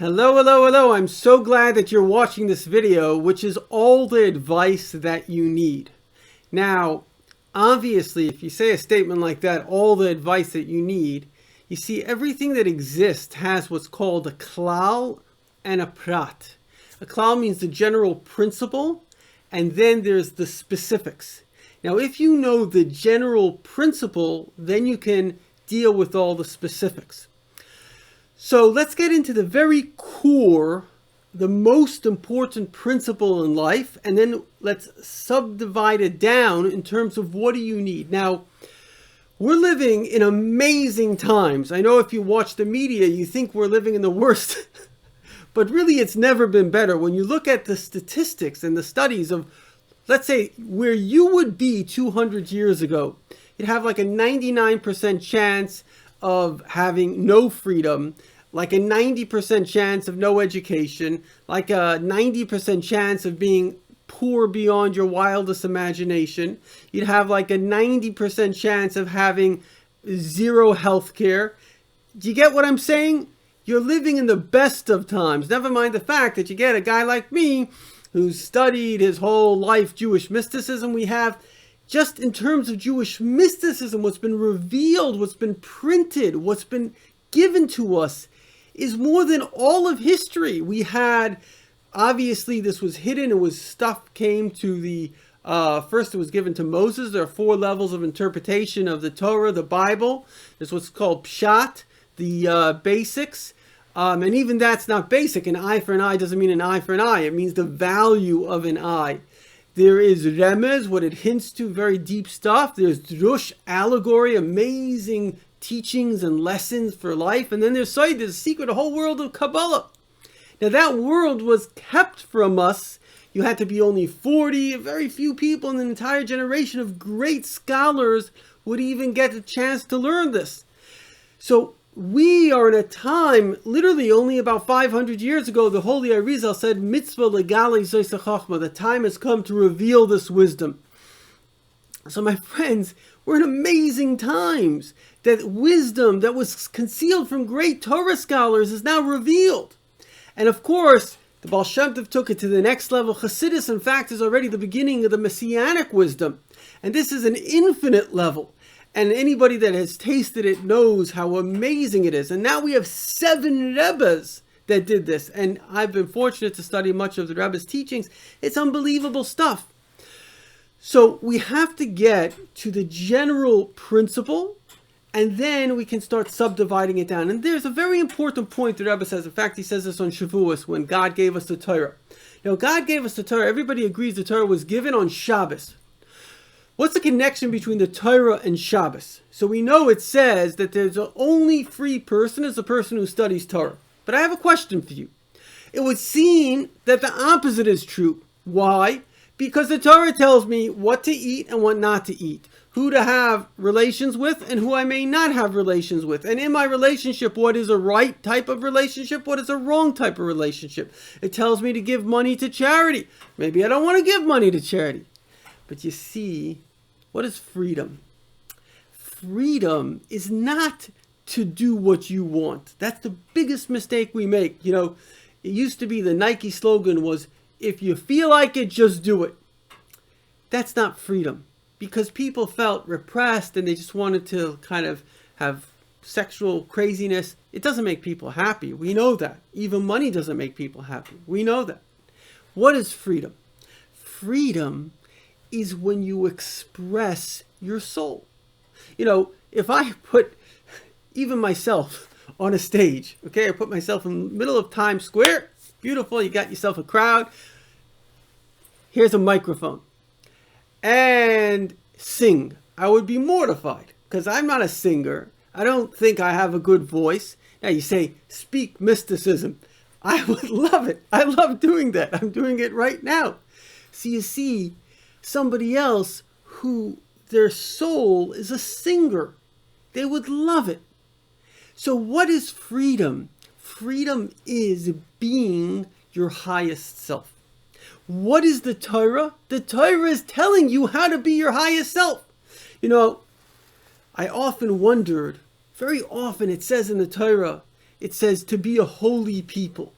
Hello, hello, hello. I'm so glad that you're watching this video, which is all the advice that you need. Now, obviously, if you say a statement like that, all the advice that you need, you see everything that exists has what's called a klal and a prat. A klal means the general principle, and then there's the specifics. Now, if you know the general principle, then you can deal with all the specifics. So let's get into the very core, the most important principle in life, and then let's subdivide it down in terms of what do you need. Now, we're living in amazing times. I know if you watch the media, you think we're living in the worst, but really it's never been better. When you look at the statistics and the studies of, let's say, where you would be 200 years ago, you'd have like a 99% chance of having no freedom, like a 90% chance of no education, like a 90% chance of being poor beyond your wildest imagination. You'd have like a 90% chance of having zero health care. Do you get what I'm saying? You're living in the best of times. Never mind the fact that you get a guy like me who's studied his whole life Jewish mysticism. We have, just in terms of Jewish mysticism, what's been revealed, what's been printed, what's been given to us is more than all of history. We had, obviously this was hidden, it was stuff came to the, first it was given to Moses. There are 4 levels of interpretation of the Torah, the Bible. There's what's called pshat, the basics. And even that's not basic. An eye for an eye doesn't mean an eye for an eye. It means the value of an eye. There is remez, what it hints to, very deep stuff. There's drush, allegory, amazing teachings and lessons for life. And then there's Said, there's a secret, a whole world of Kabbalah. Now that world was kept from us. You had to be only 40, very few people in an entire generation of great scholars would even get a chance to learn this. So we are in a time, literally only about 500 years ago, the Holy Arizal said, mitzvah legali zoyse chachma, the time has come to reveal this wisdom. So my friends, we're in amazing times. That wisdom that was concealed from great Torah scholars is now revealed. And of course, the Baal Shem Tov took it to the next level. Chassidus, in fact, is already the beginning of the Messianic wisdom. And this is an infinite level. And anybody that has tasted it knows how amazing it is. And now we have 7 Rebbes that did this. And I've been fortunate to study much of the Rebbe's teachings. It's unbelievable stuff. So we have to get to the general principle, and then we can start subdividing it down. And there's a very important point the Rebbe says. In fact, he says this on Shavuos when God gave us the Torah. Now, God gave us the Torah. Everybody agrees the Torah was given on Shabbos. What's the connection between the Torah and Shabbos? So we know it says that there's the only free person is the person who studies Torah. But I have a question for you. It would seem that the opposite is true. Why? Because the Torah tells me what to eat and what not to eat, who to have relations with and who I may not have relations with. And in my relationship, what is a right type of relationship? What is a wrong type of relationship? It tells me to give money to charity. Maybe I don't want to give money to charity. But you see, what is freedom? Freedom is not to do what you want. That's the biggest mistake we make. You know, it used to be the Nike slogan was, if you feel like it, just do it. That's not freedom, because people felt repressed and they just wanted to kind of have sexual craziness. It doesn't make people happy. We know that. Even money doesn't make people happy. We know that. What is freedom? Freedom is when you express your soul. You know, if I put even myself on a stage, okay, I put myself in the middle of Times Square, beautiful, you got yourself a crowd, here's a microphone, and sing, I would be mortified because I'm not a singer. I don't think I have a good voice. Now you say, speak mysticism. I would love it. I love doing that. I'm doing it right now. So you see, somebody else who their soul is a singer, they would love it. So what is freedom? Freedom is being your highest self. What is the Torah? The Torah is telling you how to be your highest self. You know, I often wondered, very often it says in the Torah it says to be a holy people.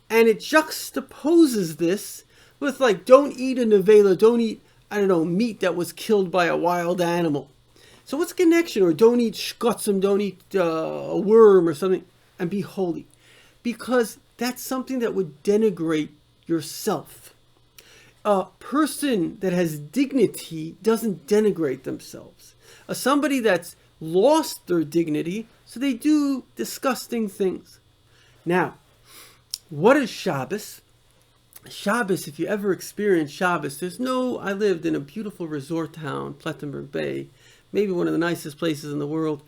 And it juxtaposes this with like, don't eat a nevela, don't eat, I don't know, meat that was killed by a wild animal. So what's the connection? Or don't eat shkotzim, don't eat a worm or something, and be holy. Because that's something that would denigrate yourself. A person that has dignity doesn't denigrate themselves. Somebody that's lost their dignity, so they do disgusting things. Now, what is Shabbos? Shabbos, if you ever experience Shabbos, I lived in a beautiful resort town, Plettenberg Bay, maybe one of the nicest places in the world.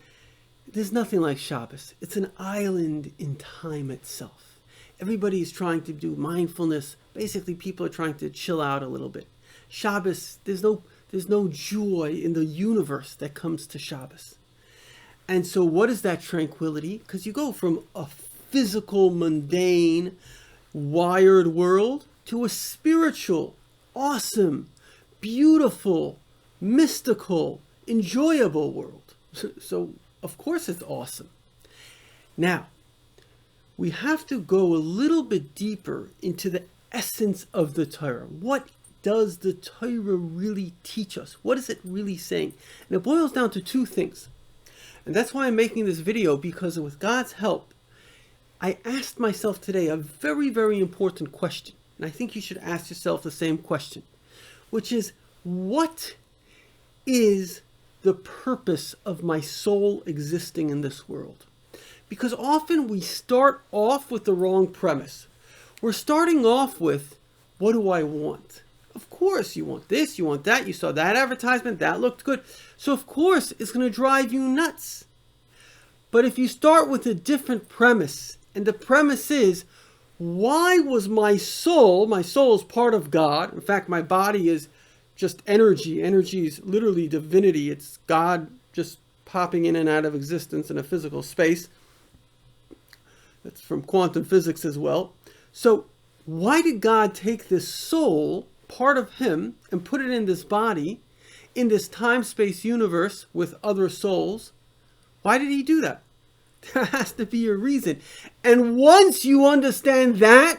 There's nothing like Shabbos. It's an island in time itself. Everybody is trying to do mindfulness. Basically, people are trying to chill out a little bit. Shabbos, there's no joy in the universe that comes to Shabbos. And so what is that tranquility? Because you go from a physical, mundane, wired world to a spiritual, awesome, beautiful, mystical, enjoyable world. So of course it's awesome. Now, we have to go a little bit deeper into the essence of the Torah. What does the Torah really teach us? What is it really saying? And it boils down to two things. And that's why I'm making this video, because with God's help, I asked myself today a very, very important question. And I think you should ask yourself the same question, which is, what is the purpose of my soul existing in this world? Because often we start off with the wrong premise. We're starting off with, what do I want? Of course, you want this, you want that, you saw that advertisement, that looked good. So of course, it's going to drive you nuts. But if you start with a different premise, and the premise is, why was my soul is part of God. In fact, my body is just energy. Energy is literally divinity. It's God just popping in and out of existence in a physical space. That's from quantum physics as well. So why did God take this soul, part of him, and put it in this body, in this time-space universe with other souls? Why did he do that? There has to be a reason. And once you understand that,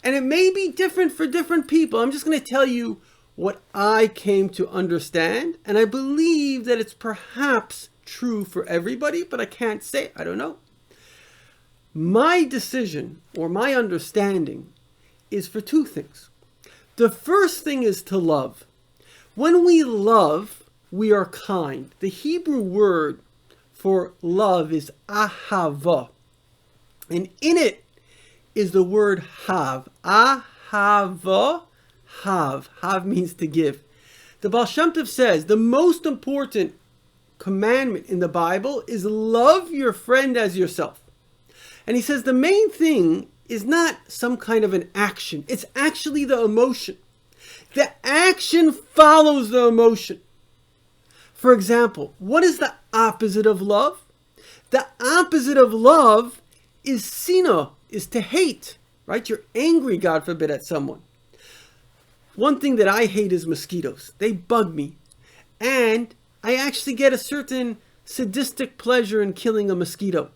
and it may be different for different people, I'm just going to tell you what I came to understand. And I believe that it's perhaps true for everybody, but I can't say, I don't know. My decision, or my understanding, is for two things. The first thing is to love. When we love, we are kind. The Hebrew word for love is ahava. And in it is the word hav. Ahava, hav. Hav means to give. The Baal Shem Tov says the most important commandment in the Bible is love your friend as yourself. And he says the main thing is not some kind of an action. It's actually the emotion. The action follows the emotion. For example, what is the opposite of love? The opposite of love is sina, is to hate, right? You're angry, God forbid, at someone. One thing that I hate is mosquitoes. They bug me. And I actually get a certain sadistic pleasure in killing a mosquito.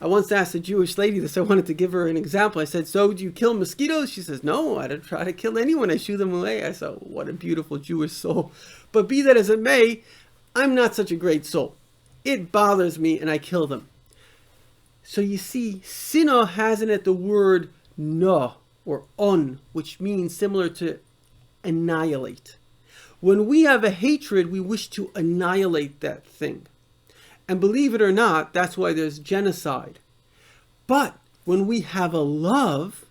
I once asked a Jewish lady this. I wanted to give her an example. I said, so do you kill mosquitoes? She says, no, I don't try to kill anyone. I shoo them away. I said, what a beautiful Jewish soul. But be that as it may, I'm not such a great soul. It bothers me and I kill them. So you see, sinah has in it the word no or on, which means similar to annihilate. When we have a hatred, we wish to annihilate that thing. And believe it or not, that's why there's genocide. But when we have a love,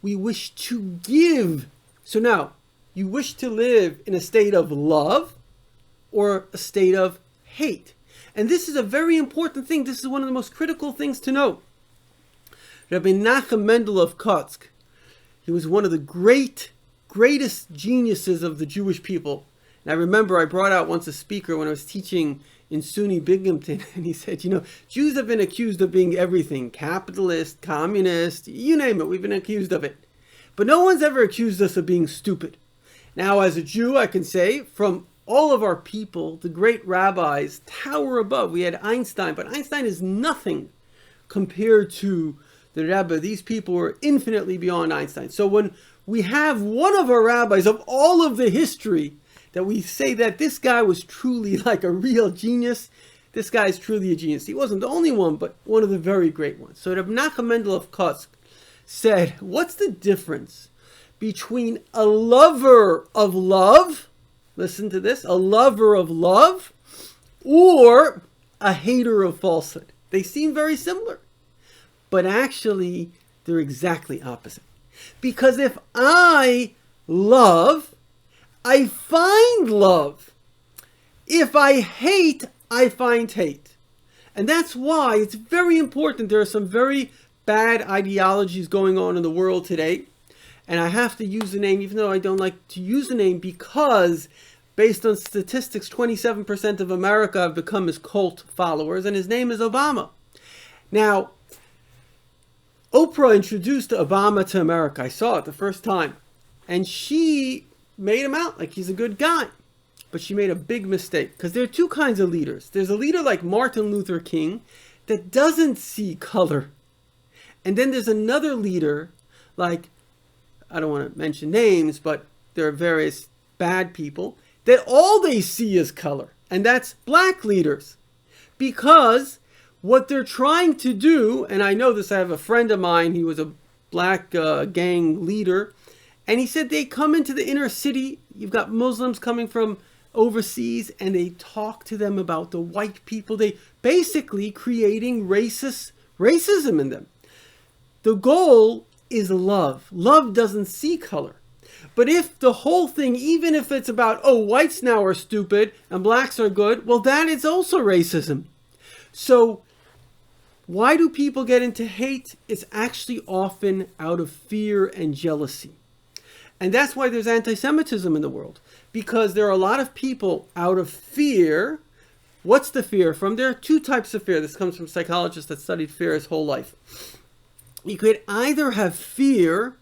we wish to give. So now, you wish to live in a state of love or a state of hate. And this is a very important thing. This is one of the most critical things to know. Rabbi Nachum Mendel of Kotsk, he was one of the greatest geniuses of the Jewish people. And I remember I brought out once a speaker when I was teaching in SUNY Binghamton, and he said, Jews have been accused of being everything, capitalist, communist, you name it, we've been accused of it. But no one's ever accused us of being stupid. Now, as a Jew, I can say, from all of our people, the great rabbis tower above. We had Einstein, but Einstein is nothing compared to the Rebbe. These people were infinitely beyond Einstein. So when we have one of our rabbis of all of the history that we say that this guy was truly like a real genius, this guy is truly a genius. He wasn't the only one, but one of the very great ones. So Reb Nachum Mendel of Kotsk said, what's the difference between a lover of love, listen to this, a lover of love, or a hater of falsehood? They seem very similar, but actually they're exactly opposite. Because if I love, I find love. If I hate, I find hate. And that's why it's very important. There are some very bad ideologies going on in the world today. And I have to use the name, even though I don't like to use the name, because based on statistics, 27% of America have become his cult followers, and his name is Obama. Now, Oprah introduced Obama to America. I saw it the first time. And she made him out like he's a good guy. But she made a big mistake, because there are two kinds of leaders. There's a leader like Martin Luther King that doesn't see color. And then there's another leader like, I don't want to mention names, but there are various bad people that all they see is color. And that's black leaders. Because what they're trying to do, and I know this, I have a friend of mine, he was a black gang leader, and he said they come into the inner city, you've got Muslims coming from overseas, and they talk to them about the white people. They basically creating racism in them. The goal is love. Love doesn't see color. But if the whole thing, even if it's about, oh, whites now are stupid and blacks are good, well, that is also racism. So why do people get into hate? It's actually often out of fear and jealousy. And that's why there's anti-Semitism in the world. Because there are a lot of people out of fear. What's the fear from? There are two types of fear. This comes from psychologists that studied fear his whole life. You could either have fear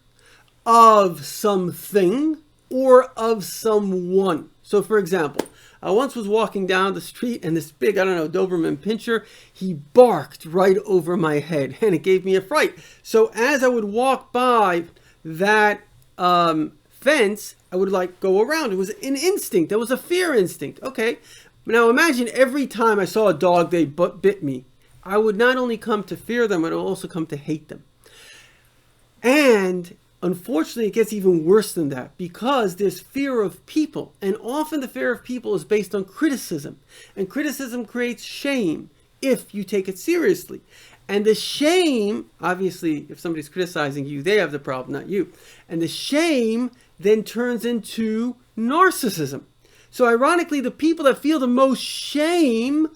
of something or of someone. So for example, I once was walking down the street and this big, Doberman Pinscher, he barked right over my head and it gave me a fright. So as I would walk by that fence, I would like go around. It was an instinct. That was a fear instinct. Okay. Now imagine every time I saw a dog, they bit me. I would not only come to fear them, I would also come to hate them. And unfortunately, it gets even worse than that because there's fear of people. And often the fear of people is based on criticism. And criticism creates shame if you take it seriously. And the shame, obviously, if somebody's criticizing you, they have the problem, not you. And the shame then turns into narcissism. So ironically, the people that feel the most shame,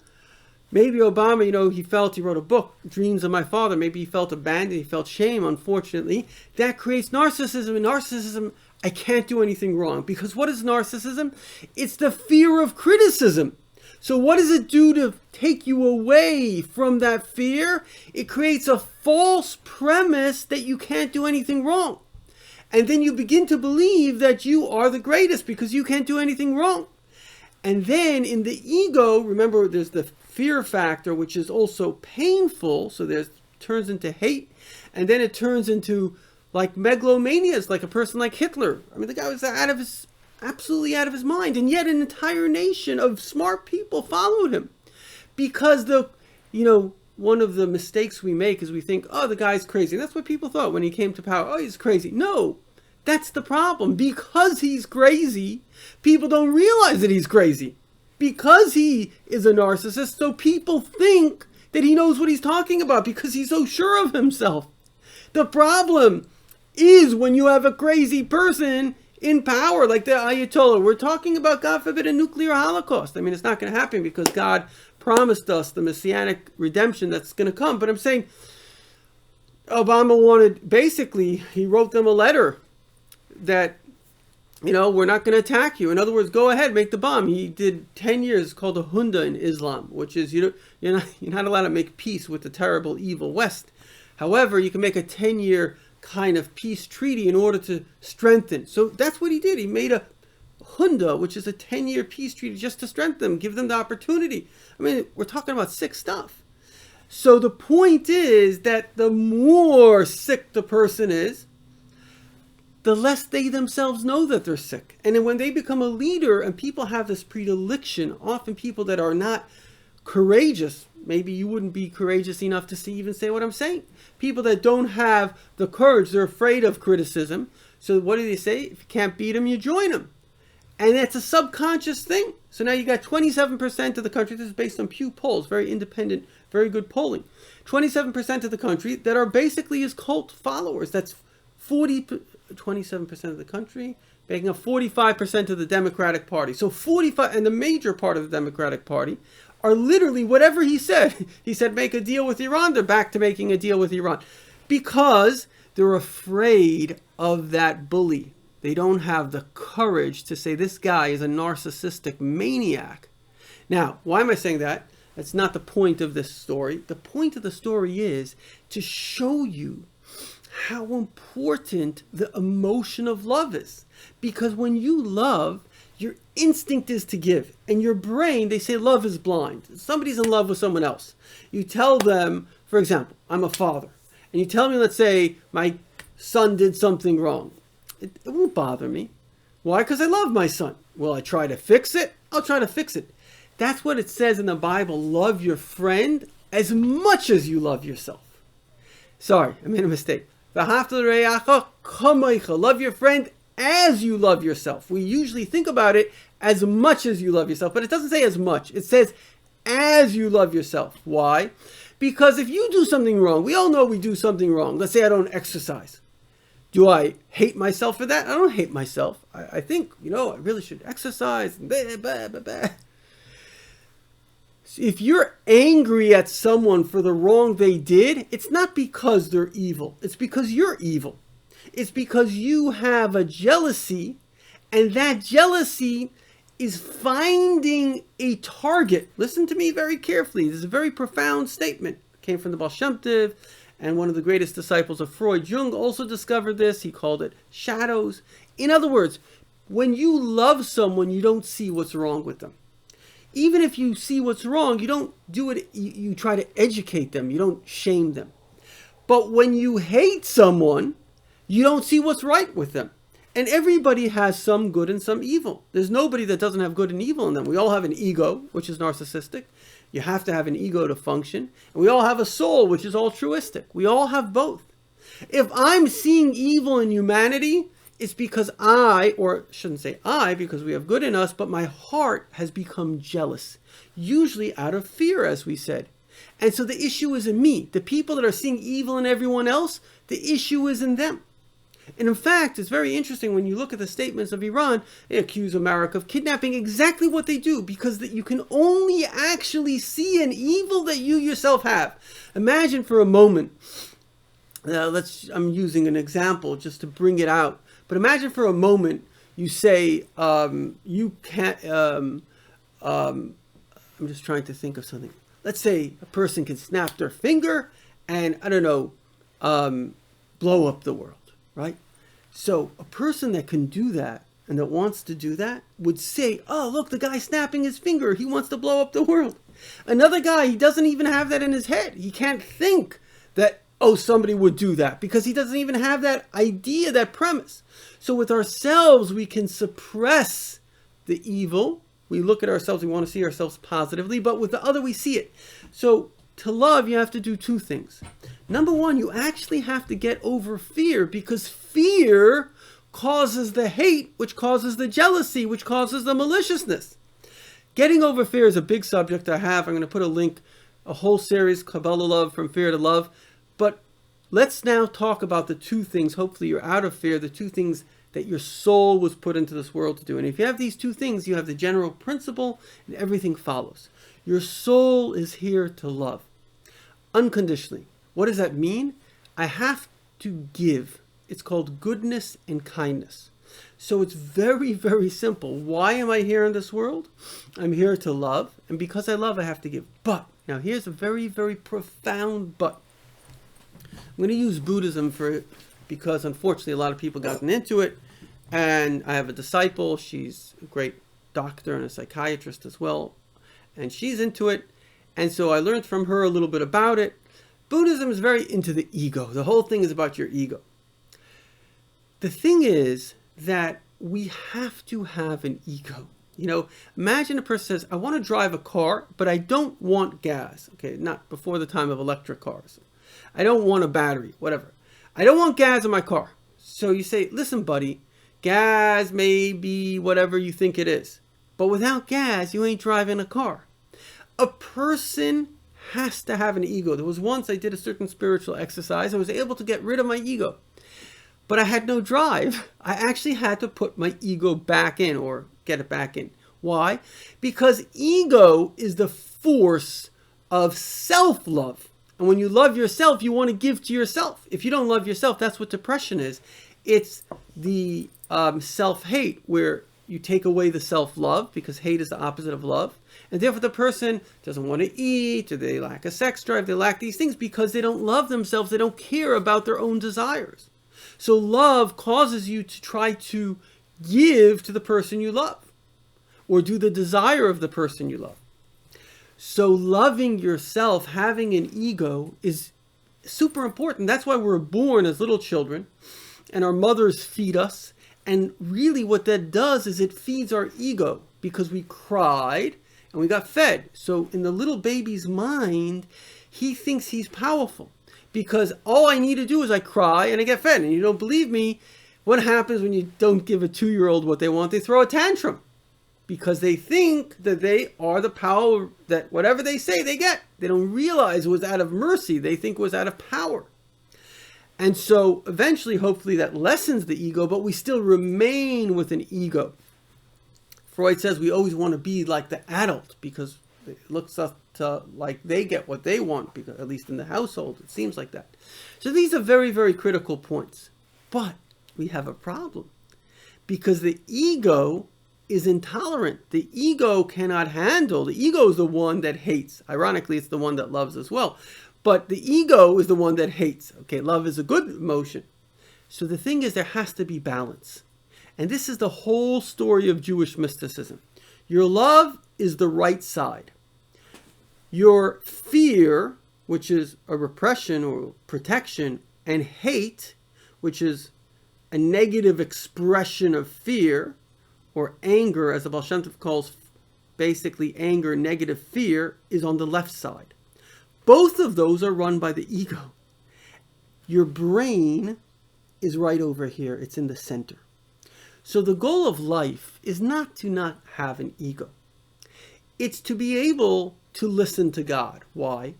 maybe Obama, he wrote a book, Dreams of My Father. Maybe he felt abandoned, he felt shame, unfortunately. That creates narcissism. And narcissism, I can't do anything wrong. Because what is narcissism? It's the fear of criticism. So what does it do to take you away from that fear? It creates a false premise that you can't do anything wrong. And then you begin to believe that you are the greatest because you can't do anything wrong. And then in the ego, remember there's the fear factor, which is also painful. So there's turns into hate. And then it turns into like megalomanias, like a person like Hitler. I mean, the guy was absolutely out of his mind. And yet an entire nation of smart people followed him. Because one of the mistakes we make is we think, oh, the guy's crazy. And that's what people thought when he came to power. Oh, he's crazy. No, that's the problem. Because he's crazy, people don't realize that he's crazy. Because he is a narcissist, so people think that he knows what he's talking about because he's so sure of himself. The problem is when you have a crazy person in power, like the Ayatollah. We're talking about, God forbid, a nuclear holocaust. I mean, it's not going to happen because God promised us the messianic redemption that's going to come. But I'm saying Obama basically, he wrote them a letter that, we're not going to attack you. In other words, go ahead, make the bomb. He did 10 years called a Hunda in Islam, which is you're not allowed to make peace with the terrible, evil West. However, you can make a 10-year kind of peace treaty in order to strengthen. So that's what he did. He made a Hunda, which is a 10-year peace treaty just to strengthen them, give them the opportunity. I mean, we're talking about sick stuff. So the point is that the more sick the person is, the less they themselves know that they're sick. And then when they become a leader and people have this predilection, often people that are not courageous, maybe you wouldn't be courageous enough to even say what I'm saying. People that don't have the courage, they're afraid of criticism. So what do they say? If you can't beat them, you join them. And that's a subconscious thing. So now you got 27% of the country, this is based on Pew polls, very independent, very good polling. 27% of the country that are basically his cult followers. That's 27% of the country, making up 45% of the Democratic Party. So 45, and the major part of the Democratic Party are literally whatever he said. He said, make a deal with Iran. They're back to making a deal with Iran because they're afraid of that bully. They don't have the courage to say this guy is a narcissistic maniac. Now, why am I saying that? That's not the point of this story. The point of the story is to show you how important the emotion of love is. Because when you love, your instinct is to give. And your brain, they say love is blind. Somebody's in love with someone else. You tell them, for example, I'm a father. And you tell me, let's say, my son did something wrong. It won't bother me. Why? Because I love my son. Will I try to fix it? I'll try to fix it. That's what it says in the Bible. Love your friend as much as you love yourself. Sorry, I made a mistake. Love your friend as you love yourself. We usually think about it as much as you love yourself, but it doesn't say as much. It says as you love yourself. Why? Because if you do something wrong, we all know we do something wrong. Let's say I don't exercise. Do I hate myself for that? I don't hate myself. I think, I really should exercise. If you're angry at someone for the wrong they did, it's not because they're evil. It's because you're evil. It's because you have a jealousy, and that jealousy is finding a target. Listen to me very carefully. This is a very profound statement. It came from the Baal Shem Tov, and one of the greatest disciples of Freud, Jung, also discovered this. He called it shadows. In other words, when you love someone, you don't see what's wrong with them. Even if you see what's wrong, you don't do it, you try to educate them, you don't shame them. But when you hate someone, you don't see what's right with them. And everybody has some good and some evil. There's nobody that doesn't have good and evil in them. We all have an ego, which is narcissistic. You have to have an ego to function. And we all have a soul, which is altruistic. We all have both. If I'm seeing evil in humanity, it's because shouldn't say I, because we have good in us, but my heart has become jealous. Usually out of fear, as we said. And so the issue is in me. The people that are seeing evil in everyone else, the issue is in them. And in fact, it's very interesting when you look at the statements of Iran, they accuse America of kidnapping, exactly what they do, because that you can only actually see an evil that you yourself have. Imagine for a moment, I'm using an example just to bring it out, but imagine for a moment you say, you can't, I'm just trying to think of something. Let's say a person can snap their finger and, blow up the world. Right? So a person that can do that and that wants to do that would say, oh, look, the guy snapping his finger. He wants to blow up the world. Another guy, he doesn't even have that in his head. He can't think that, somebody would do that because he doesn't even have that idea, that premise. So with ourselves, we can suppress the evil. We look at ourselves, we want to see ourselves positively, but with the other, we see it. So to love, you have to do two things. Number one, you actually have to get over fear, because fear causes the hate, which causes the jealousy, which causes the maliciousness. Getting over fear is a big subject I have. I'm going to put a link, a whole series, Kabbalah Love, From Fear to Love. But let's now talk about the two things. Hopefully you're out of fear, the two things that your soul was put into this world to do. And if you have these two things, you have the general principle and everything follows. Your soul is here to love unconditionally. What does that mean? I have to give. It's called goodness and kindness. So it's very, very simple. Why am I here in this world? I'm here to love. And because I love, I have to give. But, now here's a very, very profound but. I'm going to use Buddhism because unfortunately a lot of people gotten into it. And I have a disciple. She's a great doctor and a psychiatrist as well. And she's into it. And so I learned from her a little bit about it. Buddhism is very into the ego. The whole thing is about your ego. The thing is that we have to have an ego. You know, imagine a person says, I want to drive a car, but I don't want gas. Okay, not before the time of electric cars. I don't want a battery, whatever. I don't want gas in my car. So you say, listen, buddy, gas may be whatever you think it is. But without gas, you ain't driving a car. A person has to have an ego. There was once I did a certain spiritual exercise. I was able to get rid of my ego. But I had no drive. I actually had to put my ego back in, or get it back in. Why? Because ego is the force of self-love. And when you love yourself, you want to give to yourself. If you don't love yourself, that's what depression is. It's the self-hate, where you take away the self-love, because hate is the opposite of love. And therefore the person doesn't want to eat, or they lack a sex drive, they lack these things because they don't love themselves, they don't care about their own desires. So love causes you to try to give to the person you love, or do the desire of the person you love. So loving yourself, having an ego, is super important. That's why we're born as little children, and our mothers feed us. And really what that does is it feeds our ego, because we cried and we got fed. So in the little baby's mind, he thinks he's powerful, because all I need to do is I cry and I get fed. And you don't believe me, what happens when you don't give a 2-year-old what they want? They throw a tantrum, because they think that they are the power, that whatever they say they get. They don't realize it was out of mercy. They think it was out of power. And so eventually, hopefully that lessens the ego, but we still remain with an ego. Freud says we always want to be like the adult, because it looks up to like they get what they want, because at least in the household, it seems like that. So these are very, very critical points. But we have a problem, because the ego is intolerant. The ego cannot handle. The ego is the one that hates. Ironically, it's the one that loves as well. But the ego is the one that hates. Okay, love is a good emotion. So the thing is, there has to be balance. And this is the whole story of Jewish mysticism. Your love is the right side. Your fear, which is a repression or protection, and hate, which is a negative expression of fear, or anger, as the Baal Shem Tov calls basically anger, negative fear, is on the left side. Both of those are run by the ego. Your brain is right over here. It's in the center. So the goal of life is not to not have an ego. It's to be able to listen to God. Why?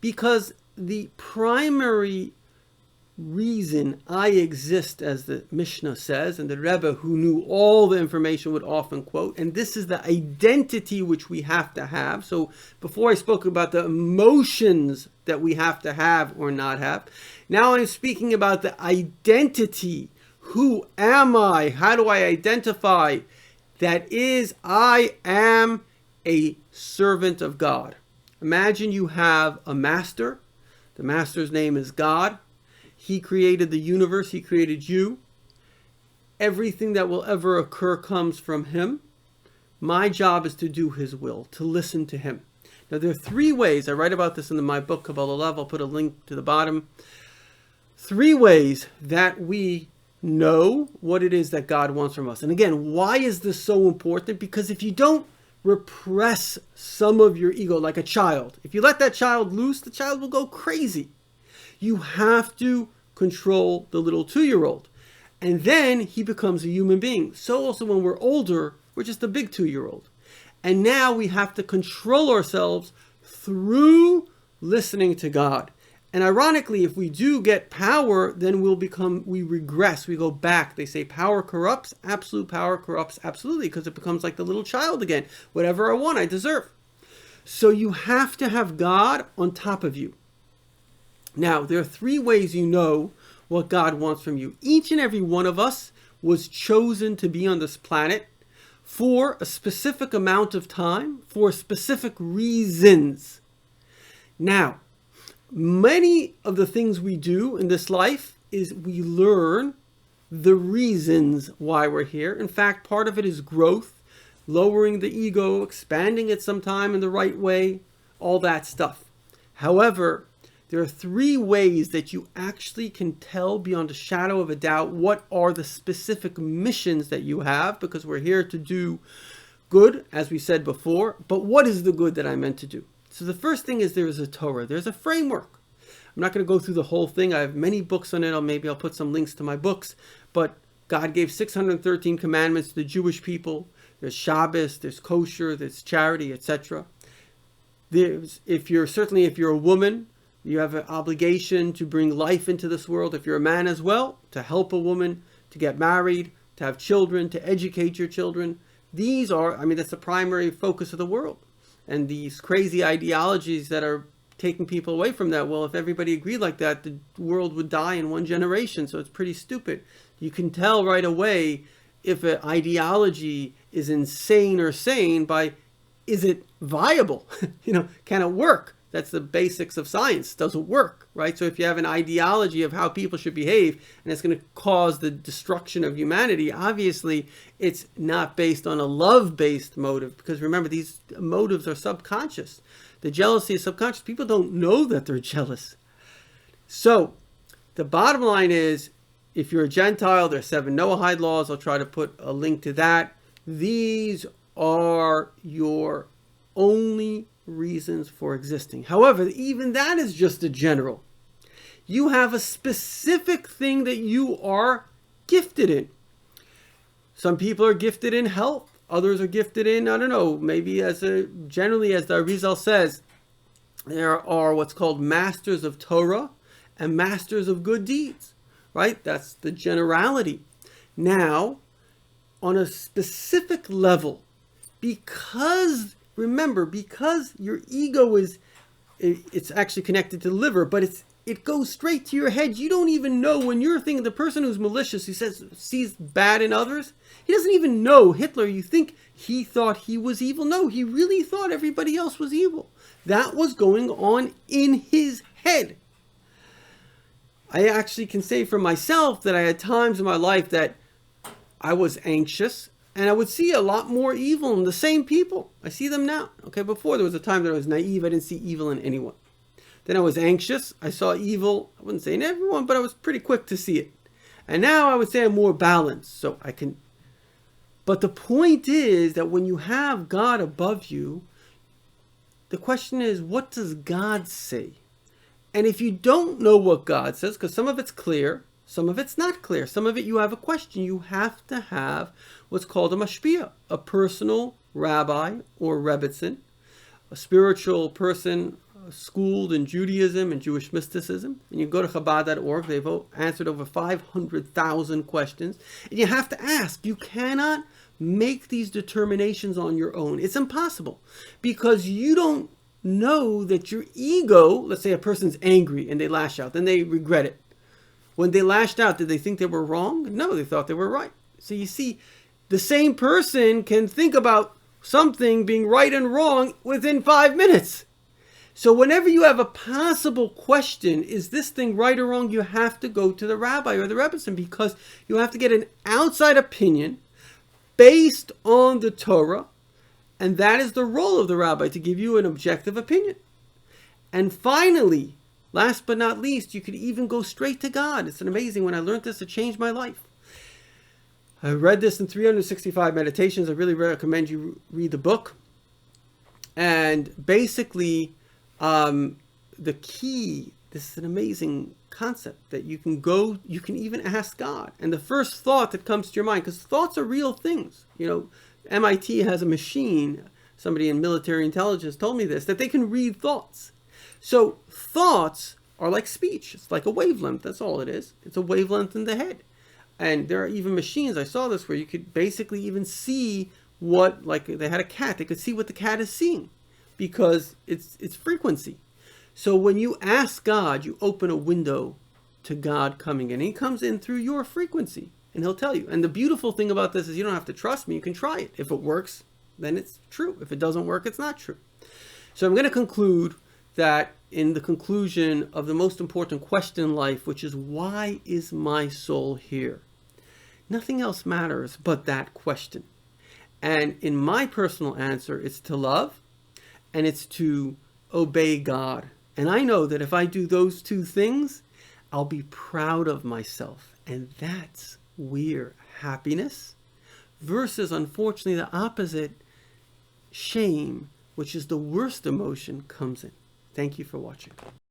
Because the primary reason I exist, as the Mishnah says, and the Rebbe, who knew all the information, would often quote, and this is the identity which we have to have. So before I spoke about the emotions that we have to have or not have, now I'm speaking about the identity. Who am I? How do I identify? That is, I am a servant of God. Imagine you have a master. The master's name is God. He created the universe. He created you. Everything that will ever occur comes from him. My job is to do his will, to listen to him. Now, there are 3 ways. I write about this in my book, Kabbalah Love. I'll put a link to the bottom. 3 ways that we know what it is that God wants from us. And again, why is this so important? Because if you don't repress some of your ego, like a child, if you let that child loose, the child will go crazy. You have to control the little 2-year-old. And then he becomes a human being. So also when we're older, we're just a big 2-year-old. And now we have to control ourselves through listening to God. And ironically, if we do get power, then we regress, we go back. They say power corrupts, absolute power corrupts absolutely, because it becomes like the little child again. Whatever I want, I deserve. So you have to have God on top of you. Now, there are 3 ways you know what God wants from you. Each and every one of us was chosen to be on this planet for a specific amount of time, for specific reasons. Now, many of the things we do in this life is we learn the reasons why we're here. In fact, part of it is growth, lowering the ego, expanding it sometime in the right way, all that stuff. However, there are 3 ways that you actually can tell beyond a shadow of a doubt what are the specific missions that you have, because we're here to do good, as we said before, but what is the good that I'm meant to do? So the first thing is there is a Torah. There's a framework. I'm not going to go through the whole thing. I have many books on it, or maybe I'll put some links to my books, but God gave 613 commandments to the Jewish people. There's Shabbos, there's kosher, there's charity, etc. If you're a woman, you have an obligation to bring life into this world. If you're a man as well, to help a woman, to get married, to have children, to educate your children. These are, that's the primary focus of the world. And these crazy ideologies that are taking people away from that, well, if everybody agreed like that, the world would die in 1 generation. So it's pretty stupid. You can tell right away if an ideology is insane or sane by, is it viable? Can it work? That's the basics of science. Does it work, right? So if you have an ideology of how people should behave and it's going to cause the destruction of humanity, obviously it's not based on a love-based motive, because remember, these motives are subconscious. The jealousy is subconscious. People don't know that they're jealous. So the bottom line is, if you're a Gentile, there are 7 Noahide laws. I'll try to put a link to that. These are your only reasons for existing. However, even that is just a general. You have a specific thing that you are gifted in. Some people are gifted in health. Others are gifted in, maybe generally, as the Arizal says, there are what's called masters of Torah and masters of good deeds, right? That's the generality. Now, on a specific level, because your ego it's actually connected to the liver, but it goes straight to your head. You don't even know when you're thinking, the person who's malicious, who sees bad in others, he doesn't even know. Hitler, you think he thought he was evil? No, he really thought everybody else was evil. That was going on in his head. I actually can say for myself that I had times in my life that I was anxious, and I would see a lot more evil in the same people. I see them now. Okay, before there was a time that I was naive. I didn't see evil in anyone. Then I was anxious. I saw evil, I wouldn't say in everyone, but I was pretty quick to see it. And now I would say I'm more balanced. So I can... But the point is that when you have God above you, the question is, what does God say? And if you don't know what God says, because some of it's clear, some of it's not clear, some of it you have a question, you have to have what's called a mashpia, a personal rabbi or rebbitzin, a spiritual person schooled in Judaism and Jewish mysticism. And you go to Chabad.org, they've answered over 500,000 questions. And you have to ask. You cannot make these determinations on your own. It's impossible, because you don't know that your ego, let's say a person's angry and they lash out, then they regret it. When they lashed out, did they think they were wrong? No, they thought they were right. So you see, the same person can think about something being right and wrong within 5 minutes. So whenever you have a possible question, is this thing right or wrong, you have to go to the rabbi or the rebbitzin, because you have to get an outside opinion based on the Torah, and that is the role of the rabbi, to give you an objective opinion. And finally, last but not least, you could even go straight to God. It's amazing. When I learned this, it changed my life. I read this in 365 meditations. I really recommend you read the book. And basically, the key, this is an amazing concept, that you can even ask God. And the first thought that comes to your mind, because thoughts are real things. MIT has a machine, somebody in military intelligence told me this, that they can read thoughts. So thoughts are like speech. It's like a wavelength. That's all it is. It's a wavelength in the head. And there are even machines, I saw this, where you could basically even see what, like they had a cat, they could see what the cat is seeing, because it's frequency. So when you ask God, you open a window to God coming in. And he comes in through your frequency, and he'll tell you. And the beautiful thing about this is you don't have to trust me. You can try it. If it works, then it's true. If it doesn't work, it's not true. So I'm going to conclude that in the conclusion of the most important question in life, which is, why is my soul here? Nothing else matters but that question. And in my personal answer, it's to love, and it's to obey God. And I know that if I do those two things, I'll be proud of myself. And that's where happiness versus, unfortunately, the opposite, shame, which is the worst emotion, comes in. Thank you for watching.